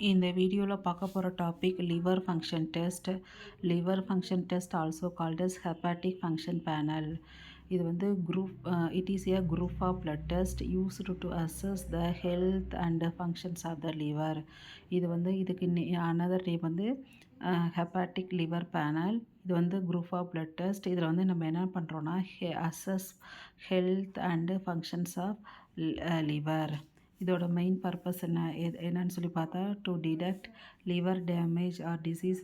இந்த வீடியோவில் பார்க்க போகிற topic liver function test. Liver function test also called as hepatic function panel. இது வந்து it is a group of blood test used to assess the health and functions of the liver. இது வந்து இதுக்கு another name வந்து hepatic liver panel. இது வந்து group of blood test. இதில் வந்து நம்ம என்ன பண்ணுறோன்னா assess health and functions of liver. இதோட மெயின் பர்பஸ் என்னன்னு சொல்லி பார்த்தா to detect liver damage or disease.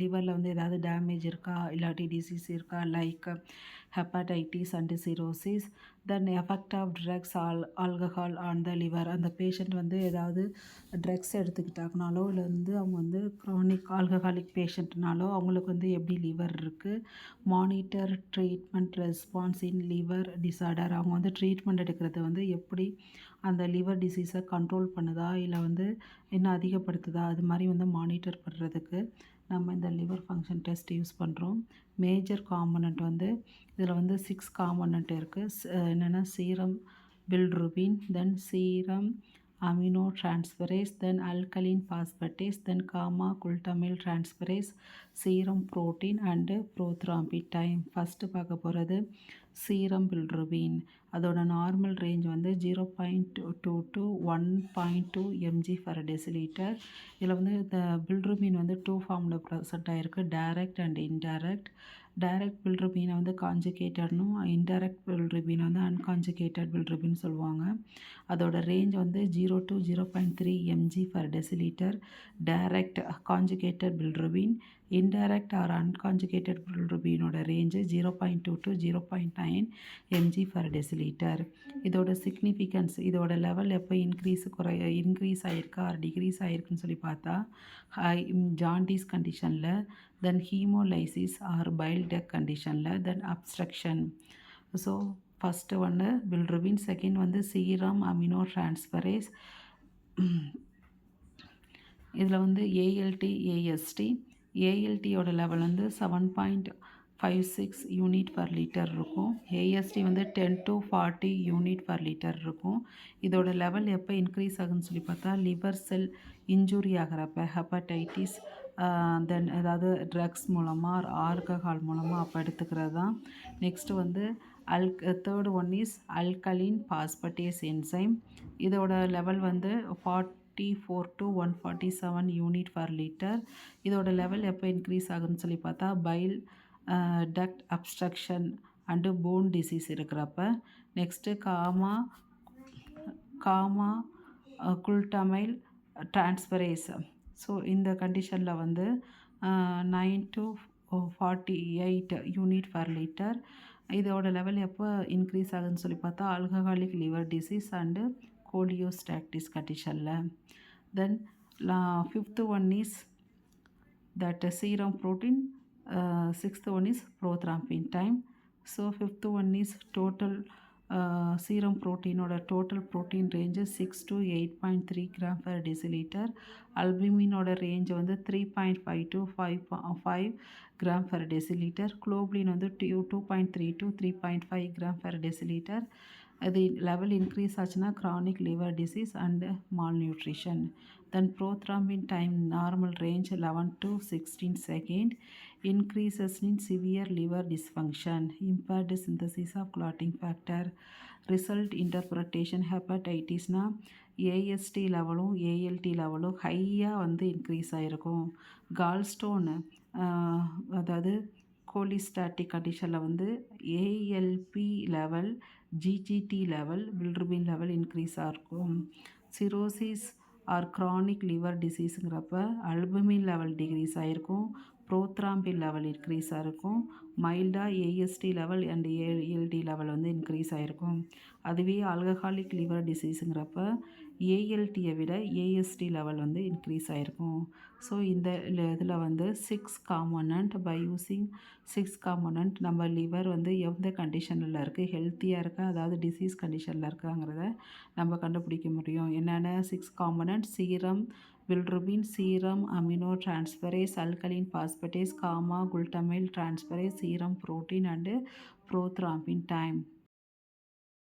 லிவரில் வந்து ஏதாவது டேமேஜ் இருக்கா இல்லாட்டி டிசீஸ் இருக்கா, like hepatitis and cirrhosis. Then effect of drugs alcohol on the liver. அந்த பேஷண்ட் வந்து ஏதாவது ட்ரக்ஸ் எடுத்துக்கிட்டாங்கனாலோ இல்லை வந்து அவங்க வந்து க்ரானிக் ஆல்கஹாலிக் பேஷண்ட்னாலோ அவங்களுக்கு வந்து எப்படி லிவர் இருக்குது. மானிட்டர் ட்ரீட்மெண்ட் ரெஸ்பான்ஸ் இன் லிவர் டிசார்டர். அவங்க வந்து ட்ரீட்மெண்ட் எடுக்கிறது வந்து எப்படி அந்த லிவர் டிசீஸை கண்ட்ரோல் பண்ணுதா இல்லை வந்து இன்னும் அதிகப்படுத்துதா, அது மாதிரி வந்து மானிட்டர் பண்ணுறதுக்கு நம்ம இந்த லிவர் ஃபங்க்ஷன் டெஸ்ட் யூஸ் பண்ணுறோம். மேஜர் காம்பனண்ட் வந்து இதில் வந்து 6 காம்பனண்ட் இருக்குது. என்னென்னா serum bilirubin, then serum amino transferase, then alkaline phosphatase, then gamma glutamyl transferase, serum protein and prothrombin time. First பார்க்க போகிறது சீரம் பில்ருபின். அதோட நார்மல் ரேஞ்ச் வந்து 0.2 to 1.2 mg/dL. இதில் வந்து இந்த பில்ருபின் வந்து 2 ஃபார்மில் ப்ரெசென்ட் ஆகிருக்கு, டைரக்ட் அண்ட் இன்டைரக்ட். டைரக்ட் பில்ருபினை வந்து கான்ஜுகேட்டட்னும், இன்டைரக்ட் பில்ருபினை வந்து அன்கான்ஜுகேட்டட் பில்ருபின்னு சொல்லுவாங்க. அதோட ரேஞ்ச் வந்து 0 to 0.3 mg/dL. Direct conjugated bilirubin. Indirect or unconjugated பில்ருபினோட ரேஞ்சு 0.2 to 0.9 mg/dL. இதோட சிக்னிஃபிகன்ஸ், இதோட லெவல் எப்போ இன்க்ரீஸ் ஆகிருக்கா ஆர் டிக்ரீஸ் ஆகிருக்குன்னு சொல்லி பார்த்தா ஜாண்டிஸ் கண்டிஷனில், then haemolysis or bile duct கண்டிஷனில், தென் அப்ஸ்ட்ரக்ஷன். ஸோ ஃபஸ்ட்டு ஒன்று பில்ருபின், செகண்ட் வந்து சீரம் அமினோ டிரான்ஸ்ஃபரேஸ். இதில் வந்து ஏஎல்டி ஏஎஸ்டி. ஏஎல்டியோட லெவல் வந்து 7.56 யூனிட்/லிட்டர் இருக்கும். ஏஎஸ்டி வந்து 10 to 40 யூனிட்/லிட்டர் இருக்கும். இதோட லெவல் எப்போ இன்க்ரீஸ் ஆகுதுன்னு சொல்லி பார்த்தா லிவர் செல் இன்ஜுரி ஆகிறப்ப, ஹெப்படைட்டிஸ், தென் ஏதாவது ட்ரக்ஸ் மூலமாக ஆல்கஹால் மூலமாக அப்போ எடுத்துக்கிறது தான். நெக்ஸ்ட்டு வந்து third one is alkaline phosphatase enzyme. இதோட லெவல் வந்து 44 to 147 யூனிட்/லிட்டர். இதோட லெவல் எப்போ இன்க்ரீஸ் ஆகுதுன்னு சொல்லி பார்த்தா bile duct obstruction and bone disease இருக்கிறப்ப. Next gamma glutamyl transferase. So இந்த கண்டிஷனில் வந்து 9 to 48 யூனிட்/லிட்டர். இதோட லெவல் எப்போ இன்க்ரீஸ் ஆகுதுன்னு சொல்லி பார்த்தா alcoholic liver disease and cholestasis கண்டிஷனில். Then fifth one is that serum protein, sixth one is prothrombin time. So fifth one is total serum ப்ரோட்டீனோட total protein range 6 to 8.3 g/dL. அல்புமினோட range வந்து 3.5 to 5 g/dL. Globulin வந்து 2.3 to 3.5 g/dL. அது level increase ஆச்சுன்னா chronic liver disease and malnutrition. Then prothrombin time normal range 11 to 16 second. Increases in severe liver dysfunction, impaired synthesis of clotting factor. Result interpretation, ஹெப்படைட்டிஸ்னால் AST லெவலும் ALT லெவலும் ஹையாக வந்து increase ஆகிருக்கும். Gallstone அதாவது cholestatic கண்டிஷனில் வந்து ஏஎல்பி லெவல், ஜிஜிடி லெவல், பில்ருபின் லெவல் இன்க்ரீஸாக இருக்கும். சிரோசிஸ் ஆர் க்ரானிக் லிவர் டிசீஸுங்கிறப்ப அல்புமின் லெவல் டிக்ரீஸ் ஆகிருக்கும், ப்ரோத்ராம்பின் லெவல் இன்க்ரீஸாக இருக்கும். மைல்டாக AST level and ALT level வந்து இன்க்ரீஸ் ஆகிருக்கும். அதுவே ஆல்கஹாலிக் லிவர் டிசீஸுங்கிறப்ப ஏஎல்டியை விட ஏஎஸ்டி லெவல் வந்து இன்க்ரீஸ் ஆகிருக்கும். ஸோ இந்த இதில் வந்து 6 காம்பனண்ட், பை யூஸிங் 6 காம்பனண்ட் நம்ம லிவர் வந்து எந்த கண்டிஷனில் இருக்குது, ஹெல்த்தியாக இருக்கா அதாவது டிசீஸ் கண்டிஷனில் இருக்காங்கிறத நம்ம கண்டுபிடிக்க முடியும். என்னென்ன 6 component? Serum bilirubin, serum amino transferase, alkaline phosphatase, gamma glutamyl transferase, serum protein and prothrombin time.